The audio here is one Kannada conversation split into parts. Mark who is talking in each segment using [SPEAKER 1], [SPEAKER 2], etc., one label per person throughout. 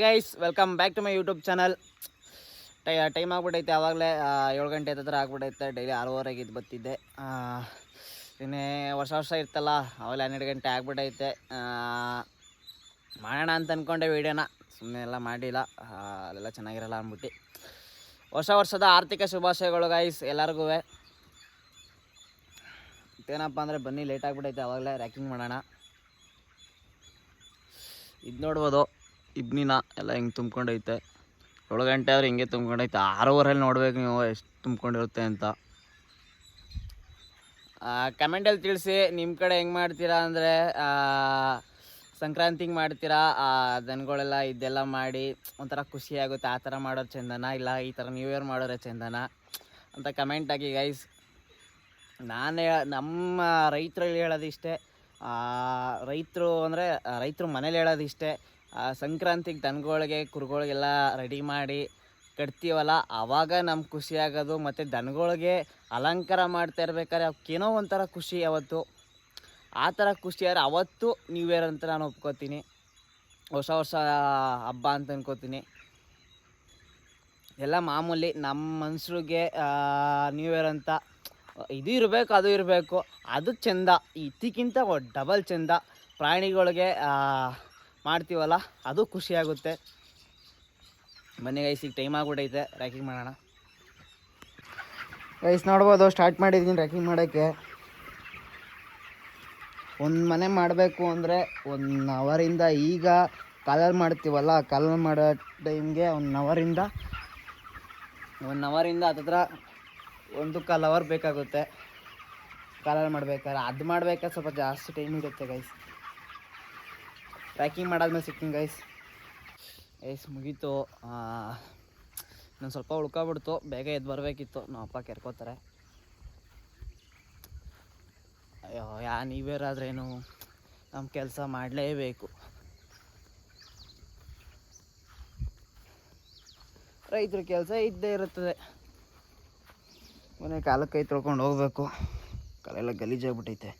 [SPEAKER 1] Guys welcome back to my YouTube channel. Time ಆಗ್ಬಿಟ್ಟೈತೆ, ಆವಾಗಲೇ 7 ಗಂಟೆ ಹತ್ರ ಆಗ್ಬಿಟ್ಟೈತೆ. ಡೈಲಿ 6:30 ಇದು ಬರ್ತಿದ್ದೆ. ಇನ್ನೇ ವರ್ಷ ಇರ್ತಲ್ಲ, ಆವಾಗಲೇ 12 ಗಂಟೆ ಆಗ್ಬಿಟ್ಟೈತೆ. ಮಾಡೋಣ ಅಂತ ಅಂದ್ಕೊಂಡೆ ವೀಡಿಯೋನ, ಸುಮ್ಮನೆ ಎಲ್ಲ ಮಾಡಿಲ್ಲ, ಅದೆಲ್ಲ ಚೆನ್ನಾಗಿರಲ್ಲ ಅಂದ್ಬಿಟ್ಟು. ವರ್ಷದ ಆರ್ಥಿಕ ಶುಭಾಶಯಗಳು ಗೈಸ್ ಎಲ್ಲರಿಗೂ. ಏನಪ್ಪ ಅಂದರೆ ಬನ್ನಿ, ಲೇಟ್ ಆಗಿಬಿಟ್ಟೈತೆ, ಆವಾಗಲೇ ರ್ಯಾಕಿಂಗ್ ಮಾಡೋಣ. ಇದು ನೋಡ್ಬೋದು, ಇಬ್ನಿನ ಎಲ್ಲ ಹಿಂಗೆ ತುಂಬ್ಕೊಂಡೈತೆ. 7 ಗಂಟೆ ಆದ್ರೆ ಹಿಂಗೆ ತುಂಬ್ಕೊಂಡೈತೆ. 6:30 ನೋಡ್ಬೇಕು ನೀವು ಎಷ್ಟು ತುಂಬ್ಕೊಂಡಿರುತ್ತೆ ಅಂತ. ಕಮೆಂಟಲ್ಲಿ ತಿಳಿಸಿ, ನಿಮ್ಮ ಕಡೆ ಹೆಂಗೆ ಮಾಡ್ತೀರಾ ಅಂದರೆ, ಸಂಕ್ರಾಂತಿಗೆ ಮಾಡ್ತೀರಾ ದನಗಳೆಲ್ಲ ಇದೆಲ್ಲ ಮಾಡಿ ಒಂಥರ ಖುಷಿಯಾಗುತ್ತೆ, ಆ ಥರ ಮಾಡೋರು ಚೆಂದನ, ಇಲ್ಲ ಈ ಥರ ನ್ಯೂ ಇಯರ್ ಮಾಡೋರೆ ಚೆಂದನ ಅಂತ ಕಮೆಂಟ್ ಹಾಕಿ ಗೈಸ್. ನಮ್ಮ ರೈತರಲ್ಲಿ ಹೇಳೋದಿಷ್ಟೇ, ರೈತರು ಅಂದರೆ ರೈತರು ಮನೇಲಿ ಹೇಳೋದಿಷ್ಟೇ, ಸಂಕ್ರಾಂತಿಗೆ ದನಗಳಿಗೆ ಕುರಿಗಳಿಗೆಲ್ಲ ರೆಡಿ ಮಾಡಿ ಕಟ್ತೀವಲ್ಲ, ಆವಾಗ ನಮ್ಗೆ ಖುಷಿ ಆಗೋದು. ಮತ್ತು ದನಗಳಿಗೆ ಅಲಂಕಾರ ಮಾಡ್ತಾ ಇರ್ಬೇಕಾದ್ರೆ ಅವಕ್ಕೇನೋ ಒಂಥರ ಖುಷಿ ಅವತ್ತು. ಆ ಥರ ಖುಷಿಯಾದ್ರೆ ಅವತ್ತು ನ್ಯೂ ಇಯರ್ ಅಂತ ನಾನು ಒಪ್ಕೋತೀನಿ, ಹೊಸ ಹಬ್ಬ ಅಂತ ಅನ್ಕೋತೀನಿ. ಎಲ್ಲ ಮಾಮೂಲಿ ನಮ್ಮ ಮನುಷ್ಯರಿಗೆ ನ್ಯೂ ಇಯರ್ ಅಂತ ಇದು ಇರಬೇಕು, ಅದು ಇರಬೇಕು, ಅದು ಚೆಂದ. ಇದಕ್ಕಿಂತ ಡಬಲ್ ಚೆಂದ ಪ್ರಾಣಿಗಳಿಗೆ ಮಾಡ್ತೀವಲ್ಲ, ಅದು ಖುಷಿಯಾಗುತ್ತೆ. ಬನ್ನಿ ಗೈಸ್, ಈಗ ಟೈಮ್ ಆಗ್ಬಿಟ್ಟೈತೆ, ರ್ಯಾಕಿಂಗ್ ಮಾಡೋಣ. ಗೈಸ್ ನೋಡ್ಬೋದು, ಸ್ಟಾರ್ಟ್ ಮಾಡಿದ್ದೀನಿ ರ್ಯಾಕಿಂಗ್ ಮಾಡೋಕ್ಕೆ. ಒಂದು ಮನೆ ಮಾಡಬೇಕು ಅಂದರೆ 1 ಅವರಿಂದ, ಈಗ ಕಾಲಲ್ಲಿ ಮಾಡ್ತೀವಲ್ಲ, ಕಾಲಲ್ಲಿ ಮಾಡೋ ಟೈಮ್ಗೆ 1 ಅವರಿಂದ ಹತ್ತತ್ರ 1.25 ಅವರ್ ಬೇಕಾಗುತ್ತೆ ಕಾಲಲ್ಲಿ ಮಾಡ್ಬೇಕಾದ್ರೆ. ಅದು ಮಾಡ್ಬೇಕಾದ್ರೆ ಸ್ವಲ್ಪ ಜಾಸ್ತಿ ಟೈಮ್ ಇರುತ್ತೆ ಗೈಸ್. ಪ್ಯಾಕಿಂಗ್ ಮಾಡಾದ್ಮೇಲೆ ಸಿಗ್ತೀನಿ ಗೈಸ್. ಮುಗೀತು, ನಾನು ಸ್ವಲ್ಪ ಉಳ್ಕೊಬಿಡ್ತು, ಬೇಗ ಎದ್ದು ಬರಬೇಕಿತ್ತು, ನಮ್ಮ ಅಪ್ಪ ಕೆರ್ಕೋತಾರೆ. ಅಯ್ಯೋ, ನ್ಯೂ ಇಯರ್ ಆದ್ರೇನು ನಮ್ಮ ಕೆಲಸ ಮಾಡಲೇಬೇಕು. ರೈತರ ಕೆಲಸ ಇದ್ದೇ ಇರುತ್ತದೆ. ಮನೆ ಕಾಲಕ್ಕೆ ಕೈ ತೊಳ್ಕೊಂಡು ಹೋಗ್ಬೇಕು, ಕಾಲೆಲ್ಲ ಗಲೀಜಾಗ್ಬಿಟ್ಟೈತೆ.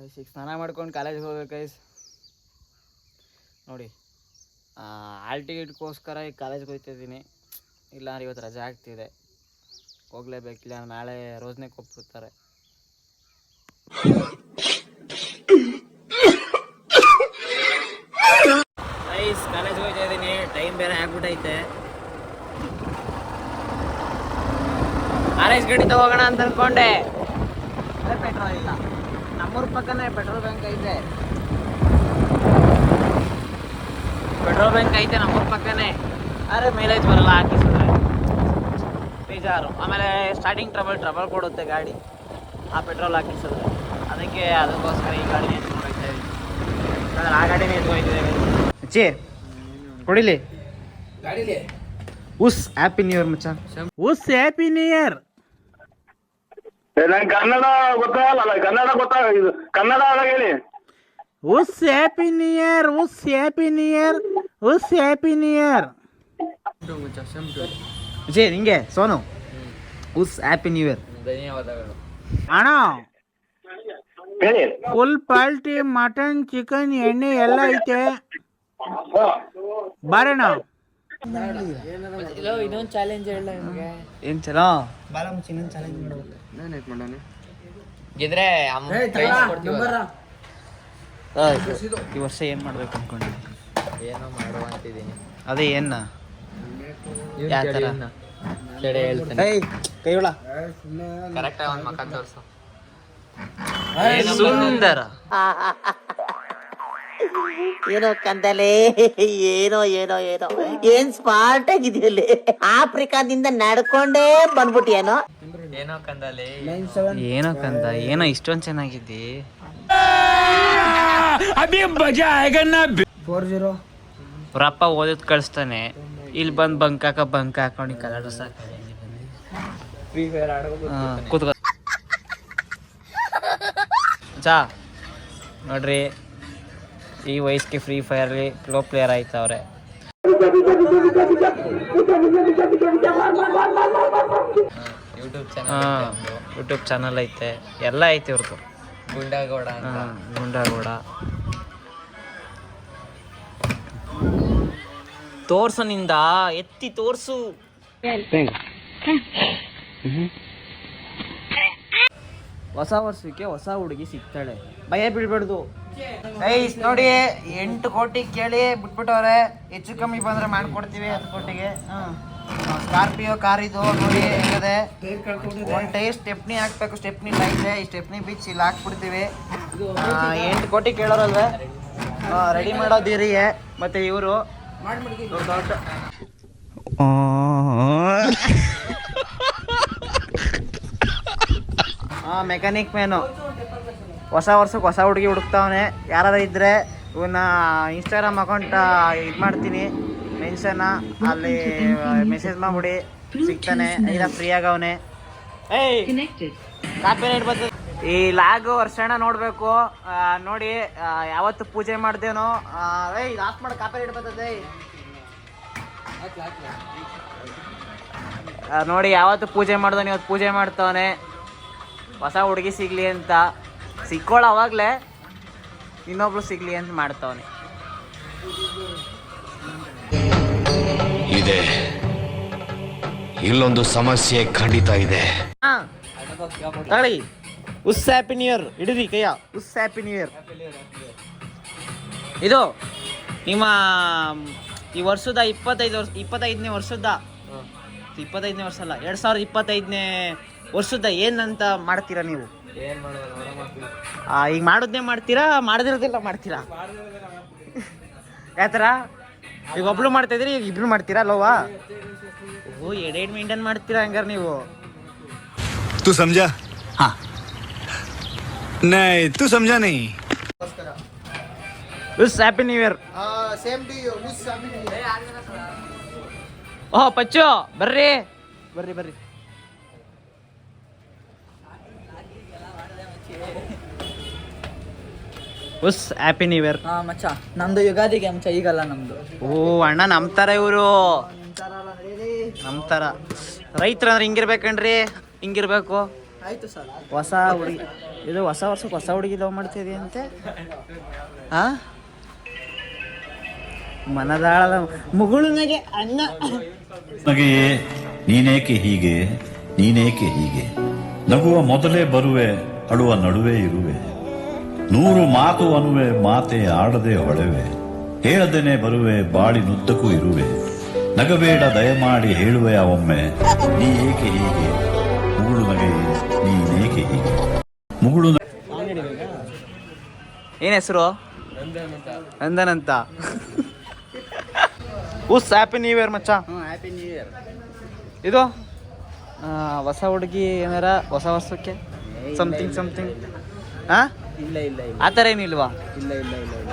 [SPEAKER 1] ಈಗ ಸ್ನಾನ ಮಾಡ್ಕೊಂಡು ಕಾಲೇಜಿಗೆ ಹೋಗ್ಬೇಕು ಗೈಸ್. ನೋಡಿ, ಹಾಲ್ ಟಿಕೆಟ್ಗೋಸ್ಕರ ಈಗ ಕಾಲೇಜ್ಗೆ ಹೋಗ್ತಿದ್ದೀನಿ. ಇಲ್ಲ ಇವತ್ತು ರಜೆ ಆಗ್ತಿದೆ, ಹೋಗ್ಲೇಬೇಕಿಲ್ಲ, ನಾಳೆ ರೋಜನೆ ಕೊಟ್ಬಿಡ್ತಾರೆ. ಗೈಸ್ ಕಾಲೇಜ್ಗೆ ಹೋಗ್ತಾ ಇದ್ದೀನಿ, ಟೈಮ್ ಬೇರೆ ಆಗ್ಬಿಟ್ಟೈತೆ. RS ಗಾಡಿ ತಗೋಗೋಣ ಅಂತ ಅನ್ಕೊಂಡೆ, ಅದೇ ಪೆಟ್ರೋಲ್ ಇಲ್ಲ. ನಮ್ಮೂರ ಪಕ್ಕನೇ ಪೆಟ್ರೋಲ್ ಬ್ಯಾಂಕ್ ಐತೆ, ನಮ್ಮೂರ ಪಕ್ಕನೇ. ಆದರೆ ಮೈಲೇಜ್ ಬರಲ್ಲ ಹಾಕಿಸಿದ್ರೆ, ಬೇಜಾರು. ಆಮೇಲೆ ಸ್ಟಾರ್ಟಿಂಗ್ ಟ್ರಬಲ್ ಕೊಡುತ್ತೆ ಗಾಡಿ ಆ ಪೆಟ್ರೋಲ್ ಹಾಕಿಸಿದ್ರೆ. ಅದಕ್ಕೋಸ್ಕರ ಈ ಗಾಡಿನ ಎತ್ಕೊಂಡು ಹೋಗ್ತಾ ಇದ್ದೀನಿ. ಆ ಗಾಡಿನೇ ಎತ್ಕೊಯ್ತಿದ್ದೇವೆ. ಚೇ ಕೊಡಿಲಿ ಗಾಡಿಲಿ. ಉಸ್ ಹ್ಯಾಪಿ ನ್ಯೂ ಇಯರ್ ಮಚ್ಚ. ಉಸ್ ಹ್ಯಾಪಿ ನ್ಯೂ ಇಯರ್.
[SPEAKER 2] ನಂಗೆ ಕನ್ನಡ ಗೊತ್ತಾಗಲ್ಲ, ಕನ್ನಡ ಹೇಳಿ.
[SPEAKER 1] ಉಸ್ ಹ್ಯಾಪಿ ನ್ಯೂ ಇಯರ್, ಉಸ್ ಹ್ಯಾಪಿ ನ್ಯೂ ಇಯರ್, ಉಸ್ ಹ್ಯಾಪಿ ನ್ಯೂ ಇಯರ್. ಜೇ ನಿಂಗೆ ಸೋನು, ಉಸ್ ಹ್ಯಾಪಿ ನ್ಯೂ ಇಯರ್.
[SPEAKER 3] ಧನ್ಯವಾದಗಳು
[SPEAKER 1] ಅಣ್ಣ.
[SPEAKER 2] ಹೇಳಿ.
[SPEAKER 1] ಫುಲ್ ಪಾಲ್ಟಿ, ಮಟನ್, ಚಿಕನ್, ಎಣ್ಣೆ ಎಲ್ಲ ಐತೆ, ಬಾರಣ್ಣ.
[SPEAKER 3] ಇನ್ನೊಂದು ಚಾಲೆಂಜ್ ಹೇಳ ನಿಮಗೆ.
[SPEAKER 1] ಏನ್ ಚಲೋ ಬಾಲ ಮುಚ್ಚಿ ಇನ್ನೊಂದು ಚಾಲೆಂಜ್ ಮಾಡ್ಬೇಕು.
[SPEAKER 3] ಗೆದ್ರೆ
[SPEAKER 1] ಈ ವರ್ಷ ಏನ್ ಮಾಡ್ಬೇಕು ಅನ್ಕೊಂಡಿದ್ದೀನಿ?
[SPEAKER 3] ಏನೋ ಮಾಡುವ ಅಂತಿದ್ದೀನಿ.
[SPEAKER 1] ಅದೇ ಏನ ಯಾವ ಥರ
[SPEAKER 3] ಹೇಳ್ತೇನೆ.
[SPEAKER 1] ಕೈ ಉಳ
[SPEAKER 3] ಕರೆಕ್ಟ್ ಆಗಿ ಒಂದು ಮಕ್ಕ ತೋರಿಸು.
[SPEAKER 1] ಸುಂದರ.
[SPEAKER 4] ಏನೋ ಕಂದಲೆ, ಏನೋ ಏನ್ ಸ್ಮಾರ್ಟ್ ಆಗಿದೆಯಲ್ಲಿ. ಆಫ್ರಿಕಾದಿಂದ ನಡ್ಕೊಂಡೇ ಬಂದ್ಬಿಟ್ಟಿಯೇನೋ.
[SPEAKER 3] ಏನೋ ಕಂದಲೆ,
[SPEAKER 1] ಏನೋ ಕಂದ, ಏನೋ ಇಷ್ಟೊಂದು ಚೆನ್ನಾಗಿದ್ದಿ.
[SPEAKER 4] 40
[SPEAKER 1] ರಪ್ಪ ಓದೋದ್ ಕಳಿಸ್ತಾನೆ, ಇಲ್ಲಿ ಬಂದು ಬಂಕ್ ಹಾಕೊಂಡು ಕಲರ್ ಸಾಕ
[SPEAKER 3] ಫ್ರೀ ಫೈರ್ ಆಡೋದು
[SPEAKER 1] ಕೂತ್ಕೊ. ಚಾ ನೋಡ್ರಿ, ಈ ವಯಸ್ಸಿಗೆ ಫ್ರೀ ಫೈರ್ಲಿ ಪ್ರೋ ಪ್ಲೇಯರ್ ಆಯ್ತವ್ರೆ. ಯೂಟ್ಯೂಬ್ ಚಾನಲ್ ಐತೆ, ಎಲ್ಲ ಐತೆ ಇವ್ರದ್ದು.
[SPEAKER 3] ಗುಂಡಾಗೌಡ.
[SPEAKER 1] ಗುಂಡಾಗೌಡ ತೋರ್ಸು ನಿಂದ ಎತ್ತಿ ತೋರ್ಸು. ಹೊಸ ವರ್ಷಕ್ಕೆ ಹೊಸ ಹುಡುಗಿ ಸಿಗ್ತಾಳೆ, ಭಯ ಬೀಳ್ಬಾರ್ದು. ಐಸ್ ನೋಡಿ 8 ಕೋಟಿ ಕೇಳಿ ಬಿಟ್ಬಿಟ್ಟವ್ರೆ. ಹೆಚ್ಚು ಕಮ್ಮಿ ಬಂದ್ರೆ ಮಾಡ್ಕೊಡ್ತೀವಿ 10 ಕೋಟಿಗೆ. ಸ್ಕಾರ್ಪಿಯೋ ಕಾರ್ ಇದು ನೋಡಿ ಹೆಂಗದೆ. ಒಂದು ಟೈರ್ ಸ್ಟೆಪ್ನಿ ಹಾಕ್ಬೇಕು, ಸ್ಟೆಪ್ನಿ ಇಲ್ಲ ಇದೆ, ಈ ಸ್ಟೆಪ್ನಿ ಬಿಚ್ಚಿ ಇಲ್ಲಿ ಹಾಕ್ಬಿಡ್ತೀವಿ. 8 ಕೋಟಿ ಕೇಳೋರಲ್ವೇ, ರೆಡಿ ಮಾಡೋದಿರಿಯೇ. ಮತ್ತೆ ಇವರು ಮೆಕ್ಯಾನಿಕ್ ಮ್ಯಾನು ಹೊಸ ವರ್ಷಕ್ಕೆ ಹೊಸ ಹುಡುಗಿ ಹುಡುಕ್ತಾವನೆ. ಯಾರಾದ್ರೂ ಇದ್ದರೆ ಇವನ್ನ ಇನ್ಸ್ಟಾಗ್ರಾಮ್ ಅಕೌಂಟ್ ಇದು ಮಾಡ್ತೀನಿ, ಮೆನ್ಷನ್ನ, ಅಲ್ಲಿ ಮೆಸೇಜ್ ಮಾಡ್ಬಿಡಿ, ಸಿಗ್ತಾನೆ. ಈಗ ಫ್ರೀ ಆಗವನೆ. ಕಾಪಿರೈಟ್ ಬರ್ತದೆ. ಈ ಲಾಗು ವರ್ಷಣ ನೋಡಬೇಕು. ನೋಡಿ ಯಾವತ್ತು ಪೂಜೆ ಮಾಡ್ದೇನೋ. ಲಾಸ್ಟ್ ಮಾಡಿ ಕಾಪಿರೈಟ್ ಬರ್ತದೆ. ನೋಡಿ ಯಾವತ್ತು ಪೂಜೆ ಮಾಡ್ದವನು ಇವತ್ತು ಪೂಜೆ ಮಾಡ್ತಾವನೆ. ಹೊಸ ಹುಡುಗಿ ಸಿಗಲಿ ಅಂತ, ಸಿಕ್ಕೋಳ ಅವಾಗಲೇ ಇನ್ನೊಬ್ರು ಸಿಗಲಿ ಅಂತ ಮಾಡ್ತಾವನೆ.
[SPEAKER 5] ಇದೆ, ಇಲ್ಲೊಂದು ಸಮಸ್ಯೆ ಖಂಡಿತ ಇದೆ.
[SPEAKER 1] ತಗೊಳ್ಳಿ, ಉಸ್ ಹ್ಯಾಪಿ ನ್ಯೂ ಇಯರ್ ಹಿಡಿದ್ರಿ ಕೈಯ. ಉಸ್ ಹ್ಯಾಪಿ ನ್ಯೂ ಇಯರ್. ಇದು ನಿಮ್ಮ ಈ ವರ್ಷದ 25ನೇ ವರ್ಷದ 25ನೇ ವರ್ಷ ಅಲ್ಲ, 2025ನೇ ವರ್ಷದ ಏನಂತ ಮಾಡ್ತೀರಾ ನೀವು? ಈಗ ಮಾಡೋದನ್ನೇ ಮಾಡ್ತೀರಾ, ಮಾಡದಿರೋದೆಲ್ಲ ಮಾಡ್ತೀರಾ? ಯಾವ ಥರ? ಈಗ ಒಬ್ಳು ಮಾಡ್ತಾ ಇದ್ರಿ, ಈಗ ಇಬ್ರು ಮಾಡ್ತೀರಾ ಲೋವಾ? ಓ, ಎಡೆಡ್ ಮೇಂಟೈನ್ ಮಾಡ್ತೀರಾ ಹಂಗಾರೆ ನೀವು?
[SPEAKER 6] तू समझा? हाँ नहीं तू समझा नहीं.
[SPEAKER 1] Wish happy new year.
[SPEAKER 7] Same to you. Wish happy new year.
[SPEAKER 1] ಓಹ್ ಪಚ್ಚು ಬರ್ರಿ ಬರ್ರಿ ಬರ್ರಿ. Wish happy new year.
[SPEAKER 7] ಮಚ್ಚ ನಮ್ದು ಯುಗಾದಿಗೆ ಮಚ್ಚ, ಈಗಲ್ಲ ನಮ್ದು.
[SPEAKER 1] ಓ ಅಣ್ಣ ನಂಬ್ತಾರ ಇವರು, ನಂಬ್ತಾರ. ರೈತರು ಅಂದ್ರೆ ಹಿಂಗಿರ್ಬೇಕಣ್ರಿ, ಹಿಂಗಿರ್ಬೇಕು.
[SPEAKER 7] ಆಯ್ತು ಸರ್.
[SPEAKER 1] ಹೊಸ ಹುಡುಗಿ ಇದು ಹೊಸ ವರ್ಷಕ್ಕೆ ಹೊಸ ಹುಡುಗಿ ಲವ್ ಮಾಡ್ತಿದೆಯಂತೆ. ಮನದಾಳದ ಮುಗುಳುನಗೆ ಅಣ್ಣ.
[SPEAKER 8] ನಗೆಯೇ ನೀನೇಕೆ ಹೀಗೆ, ನೀನೇಕೆ ಹೀಗೆ, ನಗುವ ಮೊದಲೇ ಬರುವೆ, ಅಳುವ ನಡುವೆ ಇರುವೆ, 100 ಮಾತು ಅನ್ನುವೆ, ಮಾತೆ ಆಡದೆ ಹೊಳೆವೆ, ಹೇಳದೇನೆ ಬರುವೆ, ಬಾಳಿನುದ್ದಕ್ಕೂ ಇರುವೆ, ನಗಬೇಡ ದಯಮಾಡಿ ಹೇಳುವೆ ಒಮ್ಮೆ, ನೀ ಏಕೆ ಹೀಗೆ, ಮುಗುಳು ನಗೆಯೇ ನೀನೇಕೆ ಹೀಗೆ, ಮುಗುಳು.
[SPEAKER 1] ಏನ್ ಹೆಸರು? ನಂದನ್ ಅಂತ. ಉಸ್ ಹ್ಯಾಪಿ ನ್ಯೂ ಇಯರ್ ಮಚ್ಚ.
[SPEAKER 7] Happy new year.
[SPEAKER 1] ಇದು ಹೊಸ ಹುಡುಗಿ ಏನಾರ ಹೊಸ ವರ್ಷಕ್ಕೆ ಸಮಥಿಂಗ್ ಹಾ?
[SPEAKER 7] ಇಲ್ಲ ಇಲ್ಲ ಇಲ್ಲ,
[SPEAKER 1] ಆ ಥರ ಏನಿಲ್ವಾ?
[SPEAKER 7] ಇಲ್ಲ ಇಲ್ಲ ಇಲ್ಲ ಇಲ್ಲ.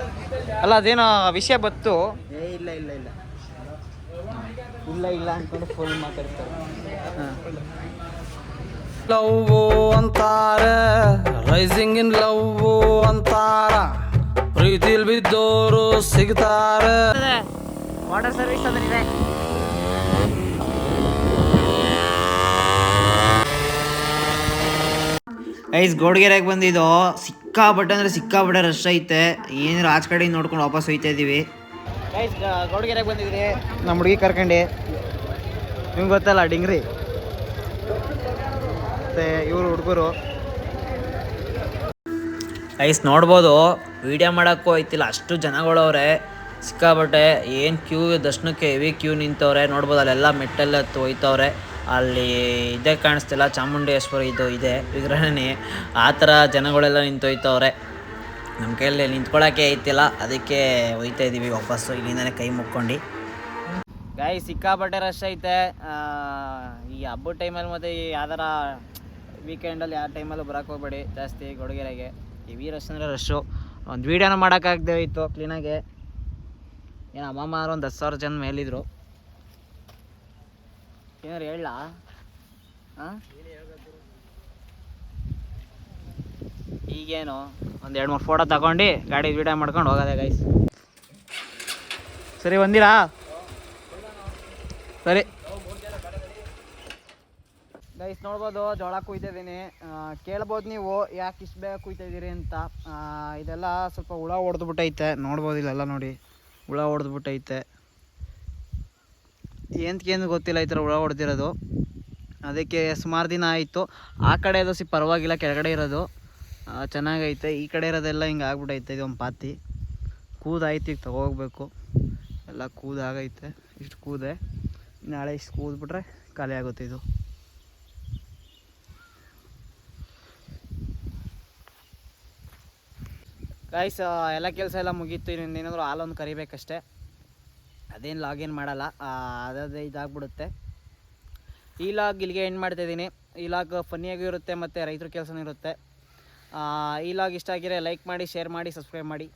[SPEAKER 1] ಅಲ್ಲ ಅದೇನೋ ವಿಷಯ ಬತ್ತು.
[SPEAKER 7] ಇಲ್ಲ ಇಲ್ಲ ಇಲ್ಲ
[SPEAKER 1] ಇಲ್ಲ ಇಲ್ಲ ಅನ್ಕೊಂಡು ಫುಲ್ ಮಾತಾಡ್ತಾರೆ.
[SPEAKER 9] ಲವ್ ಅಂತಾರ, ರೈಸಿಂಗ್ ಇನ್ ಲವ್ ಅಂತಾರ, ಪ್ರೀತಿಲ್ ಬಿದ್ದೋರು ಸಿಗ್ತಾರ.
[SPEAKER 1] ವಾಟರ್ ಸರ್ವಿಸ್ ಅಂದ್ರೆ ಇದೆ. ಐಸ್ ಗೋಡ್ಗೆರೆಗೆ ಬಂದಿದ್ದು, ಸಿಕ್ಕಾಬಟ್ಟೆ ಅಂದರೆ ಸಿಕ್ಕಾಬಟ್ಟೆ ರಶ್ ಐತೆ. ಏನಾರು ಆಚ ಕಡೆ ನೋಡ್ಕೊಂಡು ವಾಪಸ್ ಹೋಯ್ತಾ ಇದ್ದೀವಿ. ಗೈಸ್ ಗೌಡಗೆರೆಗೆ ಬಂದಿದ್ರಿ ನಮ್ಮ ಹುಡುಗಿ ಕರ್ಕೊಂಡು. ನಿಮ್ಗೆ ಗೊತ್ತಲ್ಲ ಡಿಂಗ್ರಿ ಮತ್ತು ಇವರು ಹುಡುಗರು. ಐಸ್ ನೋಡ್ಬೋದು, ವೀಡಿಯೋ ಮಾಡೋಕ್ಕೂ ಐತಿಲ್ಲ, ಅಷ್ಟು ಜನಗಳವ್ರೆ ಸಿಕ್ಕಾಬಟ್ಟೆ. ಏನು ಕ್ಯೂ, ದರ್ಶನಕ್ಕೆ ಹೆವಿ ಕ್ಯೂ ನಿಂತವ್ರೆ. ನೋಡ್ಬೋದು ಅಲ್ಲೆಲ್ಲ ಮೆಟ್ಟೆಲ್ಲ ಹೋಯ್ತವ್ರೆ. ಅಲ್ಲಿ ಇದೇ ಕಾಣಿಸ್ತಿಲ್ಲ, ಚಾಮುಂಡೇಶ್ವರಿ ಇದು ಇದೆ ವಿಗ್ರಹನೇ. ಆ ಥರ ಜನಗಳೆಲ್ಲ ನಿಂತೋಯ್ತವ್ರೆ. ನಮ್ಮ ಕೈಯಲ್ಲಿ ನಿಂತ್ಕೊಳ್ಳೋಕ್ಕೆ ಐತಿಲ್ಲ, ಅದಕ್ಕೆ ಹೋಯ್ತಾ ಇದ್ದೀವಿ ವಾಪಸ್ಸು ಇಲ್ಲಿಂದನೇ ಕೈ ಮುಕ್ಕೊಂಡು. ಗಾಯಿ ಸಿಕ್ಕಾಪಟ್ಟೆ ರಶ್ ಐತೆ. ಈ ಹಬ್ಬದ ಟೈಮಲ್ಲಿ ಮತ್ತು ಯಾವ್ದಾರ ವೀಕೆಂಡಲ್ಲಿ ಯಾವ ಟೈಮಲ್ಲೂ ಬರೋಕ್ಕೆ ಹೋಗ್ಬೇಡಿ ಜಾಸ್ತಿ ಗೋಡ್ಗೆರೆಗೆ. ಹೆವಿ ರಶ್ ಅಂದರೆ ರಶ್ಶು. ಒಂದು ವೀಡಿಯೋನ ಮಾಡೋಕ್ಕಾಗದೆ ಹೋಯ್ತು ಕ್ಲೀನಾಗೆ. ಏನು ಅಮ್ಮಮ್ಮ ಒಂದು 10,000 ಜನ ಮೇಲಿದ್ರು. ಏನಾರು ಹೇಳ? ಹಾಂ, ಈಗೇನು ಒಂದು 2-3 ಫೋಟೋ ತಗೊಂಡು ಗಾಡಿ ವೀಡಿಯೋ ಮಾಡ್ಕೊಂಡು ಹೋಗೋದೆ ಗೈಸ್. ಸರಿ ಬಂದಿರಾ? ಸರಿ ಗೈಸ್ ನೋಡ್ಬೋದು, ಜೋಳ ಕುಯ್ತಿದ್ದೀನಿ. ಕೇಳ್ಬೋದು ನೀವು ಯಾಕೆ ಇಷ್ಟು ಬೇಗ ಕುಯ್ತಾಯಿದ್ದೀರಿ ಅಂತ. ಇದೆಲ್ಲ ಸ್ವಲ್ಪ ಹುಳ ಹೊಡೆದ್ಬಿಟ್ಟೈತೆ, ನೋಡ್ಬೋದು ಇಲ್ಲೆಲ್ಲ ನೋಡಿ ಹುಳ ಹೊಡೆದ್ಬಿಟ್ಟೈತೆ. ಏನಕ್ಕೇನು ಗೊತ್ತಿಲ್ಲ ಈ ಥರ ಹುಳ ಹೊಡೆದಿರೋದು. ಅದಕ್ಕೆ ಸುಮಾರು ದಿನ ಆಯಿತು. ಆ ಕಡೆ ಅದು ಪರವಾಗಿಲ್ಲ, ಕೆಳಗಡೆ ಇರೋದು ಚೆನ್ನಾಗೈತೆ. ಈ ಕಡೆ ಇರೋದೆಲ್ಲ ಹಿಂಗೆ ಆಗ್ಬಿಟ್ಟೈತೆ. ಇದೊಂದು ಪಾತಿ ಕೂದಾಯ್ತು, ಈಗ ತಗೋಗ್ಬೇಕು. ಎಲ್ಲ ಕೂದಾಗೈತೆ, ಇಷ್ಟು ಕೂದೆ. ನಾಳೆ ಇಷ್ಟು ಕೂದ್ಬಿಟ್ರೆ ಖಾಲಿ ಆಗುತ್ತೆ ಇದು. ಗೈಸ್ ಎಲ್ಲ ಕೆಲಸ ಎಲ್ಲ ಮುಗೀತು. ಇನ್ನೊಂದು ಏನಾದರೂ ಹಾಲೊಂದು ಕರಿಬೇಕಷ್ಟೆ. ಅದೇನು ಲಾಗಿನ್ ಮಾಡಲ್ಲ, ಅದೇ ಇದಾಗ್ಬಿಡುತ್ತೆ. ಈ ಲಾಗ್ ಇಲ್ಲಿಗೆ ಎಂಡ್ ಮಾಡ್ತಾಯಿದ್ದೀನಿ. ಈ ಲಾಗ್ ಫನ್ನಿಯಾಗೂ ಇರುತ್ತೆ ಮತ್ತು ರೈತರ ಕೆಲಸನೂ ಇರುತ್ತೆ. ಈ ಲಾಗ್ ಇಷ್ಟ ಆಗಿರೋ ಲೈಕ್ ಮಾಡಿ, ಶೇರ್ ಮಾಡಿ, ಸಬ್ಸ್ಕ್ರೈಬ್ ಮಾಡಿ.